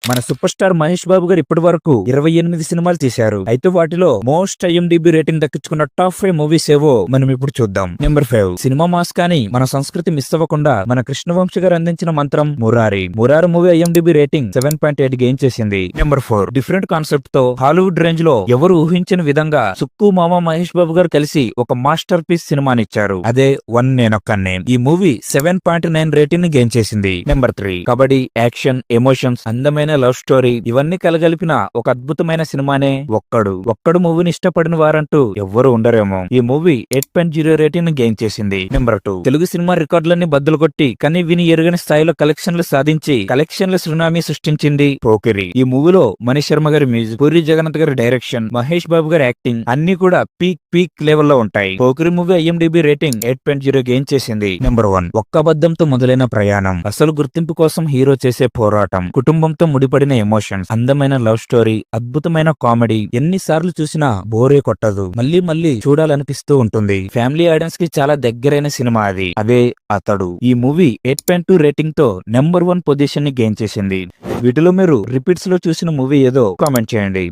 మన super star Mahesh Babu గారు ఇప్పటి వరకు 28 సినిమాలు తీశారు. అయితే వాటిలో మోస్ట్ ఐఎండిబి రేటింగ్ దక్కించుకున్న టాప్ 5 మూవీస్ ఏవో మనం ఇప్పుడు చూద్దాం. నెంబర్ 5 సినిమా మాస్ కానీ మన సంస్కృతి మిస్ అవ్వకుండా మన కృష్ణవంశీ గారు అందించిన మంత్రం Murari. Murari movie IMDb rating 7.8 gain చేసింది. నెంబర్ 4 డిఫరెంట్ కాన్సెప్ట్ తో హాలీవుడ్ రేంజ్ లో ఎవరు ఊహించిన విధంగా సుక్కు మామ మహేష్ బాబు గారు కలిసి ఒక మాస్టర్ పీస్ సినిమానిచ్చారు. అదే వన్ నేనొక్కనే. ఈ మూవీ 7.9 రేటింగ్ ని గెయిన్ చేసింది. నెంబర్ 3 కబడ్డీ, యాక్షన్, ఎమోషన్స్, అందమైన లవ్ స్టోరీ ఇవన్నీ కలగలిపిన ఒక అద్భుతమైన సినిమానే ఒక్కడు మూవీని ఇష్టపడిన వారంటూ ఎవ్వరూ ఉండరేమో. ఈ మూవీ 8.0 రేటింగ్ ని గెయిన్ చేసింది. నెంబర్ 2 తెలుగు సినిమా రికార్డులన్నీ బద్దలు కొట్టి కానీ విని ఎరుగని స్థాయిలో కలెక్షన్లు సాధించి కలెక్షన్ల సునామీ సృష్టించింది పోకిరి. ఈ మూవీలో మనీష్ శర్మ గారి మ్యూజిక్, పూరి జగన్నాథ్ గారి డైరెక్షన్, మహేష్ బాబు గారి యాక్టింగ్ అన్ని కూడా పీక్ లెవెల్ లో ఉంటాయి. Pokiri movie IMDb rating 8.0 gain చేసింది. నెంబర్ 1 ఒక్క అబద్ధంతో మొదలైన ప్రయాణం. అసలు గుర్తింపు కోసం హీరో చేసే పోరాటం, కుటుంబంతో ముడిపడిన ఎమోషన్స్, అందమైన లవ్ స్టోరీ, అద్భుతమైన కామెడీ. ఎన్నిసార్లు చూసినా బోరే కొట్టదు. మళ్ళీ చూడాలనిపిస్తూ ఉంటుంది. ఫ్యామిలీ ఆడియన్స్ కి చాలా దగ్గరైన సినిమా అది. అదే అతడు. ఈ మూవీ 8.2 రేటింగ్ తో నెంబర్ 1 పొజిషన్ ని గెయిన్ చేసింది. వీటిలో మీరు రిపీట్స్ లో చూసిన మూవీ ఏదో కామెంట్ చేయండి.